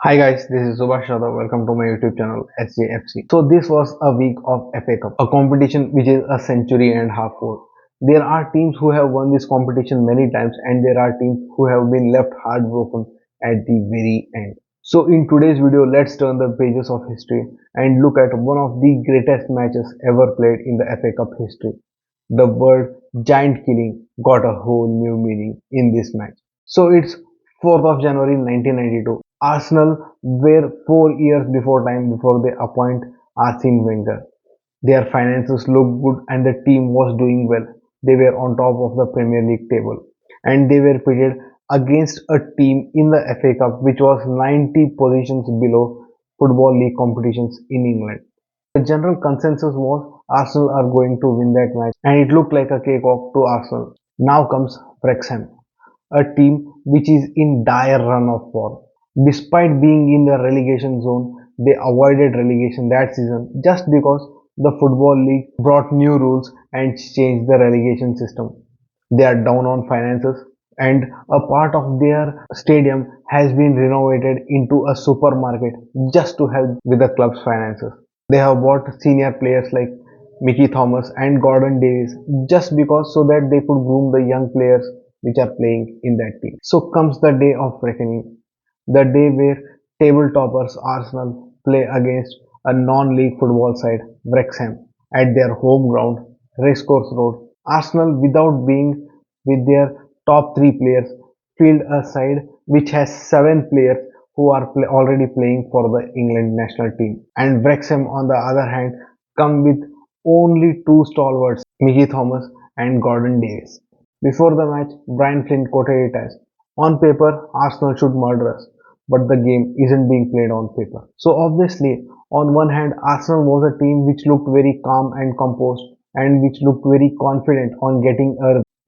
Hi guys, this is Subhash Yadav. Welcome to my YouTube channel SJFC. So this was a week of FA Cup, a competition which is a century and a half old. There are teams who have won this competition many times and there are teams who have been left heartbroken at the very end. So in today's video, let's turn the pages of history and look at one of the greatest matches ever played in the FA Cup history. The word giant killing got a whole new meaning in this match. So it's 4th of January 1992. Arsenal were 4 years before time before they appoint Arsene Wenger. Their finances looked good and the team was doing well. They were on top of the Premier League table and they were pitted against a team in the FA Cup which was 90 positions below Football League competitions in England. The general consensus was Arsenal are going to win that match and it looked like a cakewalk to Arsenal. Now comes Wrexham, a team which is in dire run of form. Despite being in the relegation zone, they avoided relegation that season just because the Football League brought new rules and changed the relegation system. They are down on finances and a part of their stadium has been renovated into a supermarket just to help with the club's finances. They have bought senior players like Mickey Thomas and Gordon Davis just because so that they could groom the young players which are playing in that team. So comes the day of reckoning, the day where table toppers Arsenal play against a non-league football side Wrexham at their home ground, Racecourse Road. Arsenal, without being with their top three players, field a side which has seven players who are already playing for the England national team. And Wrexham, on the other hand, come with only two stalwarts, Mickey Thomas and Gordon Davis. Before the match, Brian Flynn quoted it as, "On paper, Arsenal should murder us, but the game isn't being played on paper." So obviously, on one hand, Arsenal was a team which looked very calm and composed and which looked very confident on getting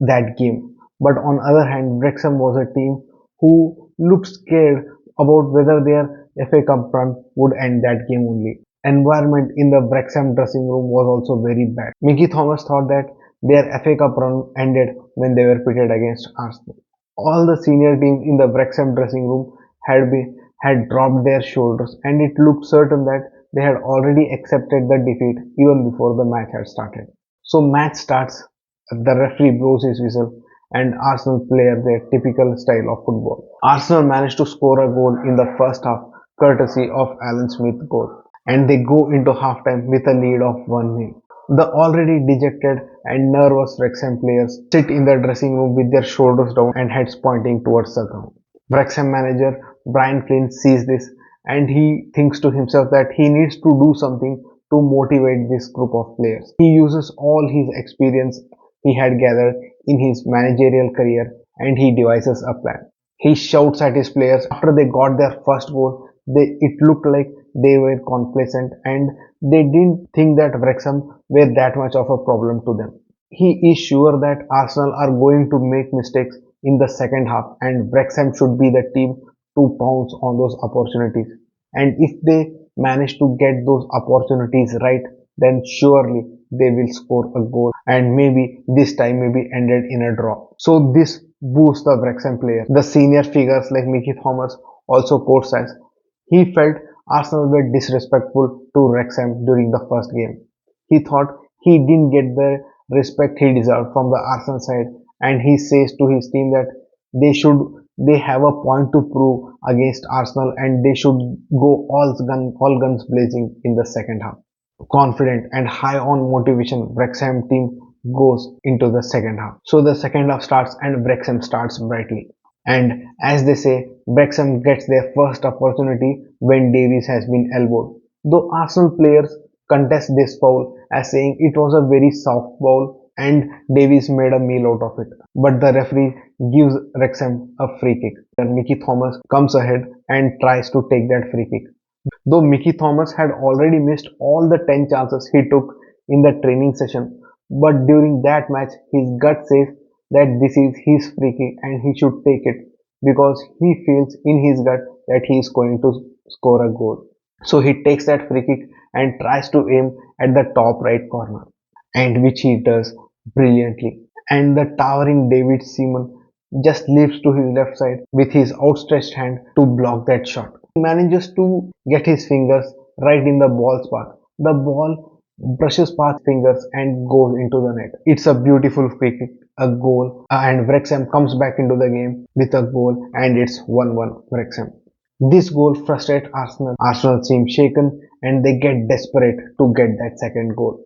that game. But on other hand, Wrexham was a team who looked scared about whether their FA Cup run would end that game only. Environment in the Wrexham dressing room was also very bad. Mickey Thomas thought that their FA Cup run ended when they were pitted against Arsenal. All the senior teams in the Wrexham dressing room had dropped their shoulders and it looked certain that they had already accepted the defeat even before the match had started. So match starts, the referee blows his whistle and Arsenal play their typical style of football. Arsenal managed to score a goal in the first half courtesy of Alan Smith's goal and they go into halftime with a lead of 1-0. The already dejected and nervous Wrexham players sit in the dressing room with their shoulders down and heads pointing towards the ground. Wrexham manager Brian Flynn sees this and he thinks to himself that he needs to do something to motivate this group of players. He uses all his experience he had gathered in his managerial career and he devises a plan. He shouts at his players after they got their first goal. It looked like they were complacent and they didn't think that Wrexham were that much of a problem to them. He is sure that Arsenal are going to make mistakes in the second half and Wrexham should be the team to pounce on those opportunities. And if they manage to get those opportunities right, then surely they will score a goal and maybe this time maybe ended in a draw. So this boosts the Wrexham players. The senior figures like Mickey Thomas also quotes as, he felt Arsenal were disrespectful to Wrexham during the first game. He thought he didn't get the respect he deserved from the Arsenal side and he says to his team that they have a point to prove against Arsenal and they should go all guns blazing in the second half. Confident and high on motivation, Wrexham team goes into the second half. So the second half starts and Wrexham starts brightly. And as they say, Wrexham gets their first opportunity when Davies has been elbowed. Though Arsenal players contest this foul as saying it was a very soft foul and Davies made a meal out of it. But the referee gives Wrexham a free kick. Then Mickey Thomas comes ahead and tries to take that free kick. Though Mickey Thomas had already missed all the 10 chances he took in the training session, but during that match his gut says that this is his free kick and he should take it because he feels in his gut that he is going to score a goal. So he takes that free kick and tries to aim at the top right corner, and which he does brilliantly. And the towering David Seaman just leaps to his left side with his outstretched hand to block that shot. He manages to get his fingers right in the ball's path. The ball brushes past fingers and goes into the net. It's a beautiful free kick, a goal, and Wrexham comes back into the game with a goal, and it's 1-1 Wrexham. This goal frustrates Arsenal. Arsenal seem shaken and they get desperate to get that second goal.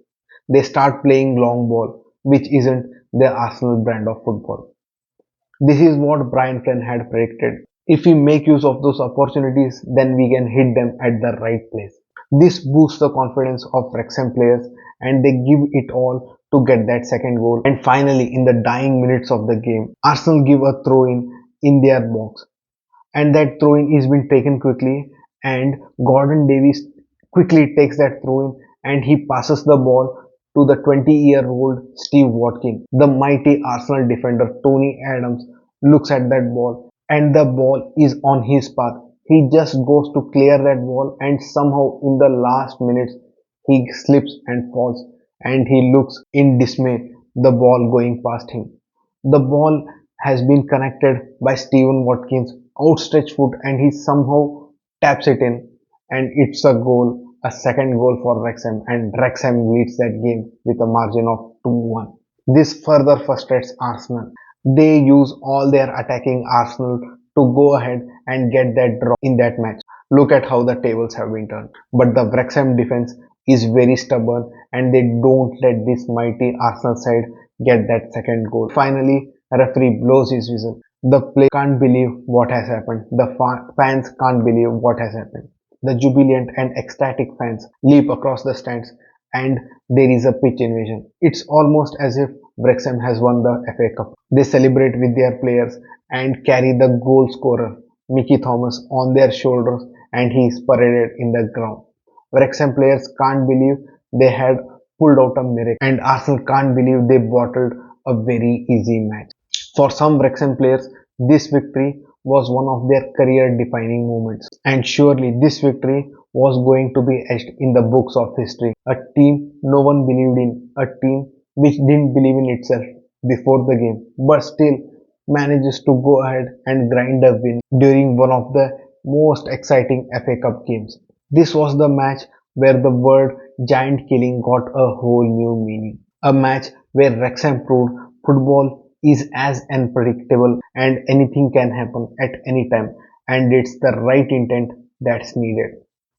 They start playing long ball, which isn't their Arsenal brand of football. This is what Brian Flynn had predicted. If we make use of those opportunities, then we can hit them at the right place. This boosts the confidence of Wrexham players and they give it all to get that second goal. And finally, in the dying minutes of the game, Arsenal give a throw in their box, and that throw in is been taken quickly, and Gordon Davies quickly takes that throw in and he passes the ball to the 20-year-old Steve Watkins. The mighty Arsenal defender Tony Adams looks at that ball and the ball is on his path. He just goes to clear that ball and somehow in the last minutes he slips and falls and he looks in dismay the ball going past him. The ball has been connected by Stephen Watkins' outstretched foot and he somehow taps it in and it's a goal, a second goal for Wrexham, and Wrexham leads that game with a margin of 2-1. This further frustrates Arsenal. They use all their attacking Arsenal to go ahead and get that draw in that match. Look at how the tables have been turned. But the Wrexham defense is very stubborn and they don't let this mighty Arsenal side get that second goal. Finally, referee blows his whistle. The players can't believe what has happened. The fans can't believe what has happened. The jubilant and ecstatic fans leap across the stands and there is a pitch invasion. It's almost as if Wrexham has won the FA Cup. They celebrate with their players and carry the goal scorer, Mickey Thomas, on their shoulders and he is paraded in the ground. Wrexham players can't believe they had pulled out a miracle and Arsenal can't believe they bottled a very easy match. For some Wrexham players, this victory was one of their career defining moments and surely this victory was going to be etched in the books of history. A team no one believed in, a team which didn't believe in itself before the game but still manages to go ahead and grind a win during one of the most exciting FA Cup games. This was the match where the word giant killing got a whole new meaning. A match where Wrexham proved football is as unpredictable and anything can happen at any time and it's the right intent that's needed.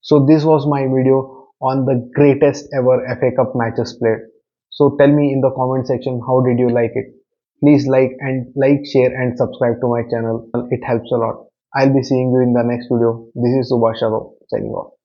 So this was my video on the greatest ever FA Cup matches played. So tell me in the comment section how did you like it. Please like, share and subscribe to my channel. It helps a lot. I'll be seeing you in the next video. This is Subhash Yadav signing off.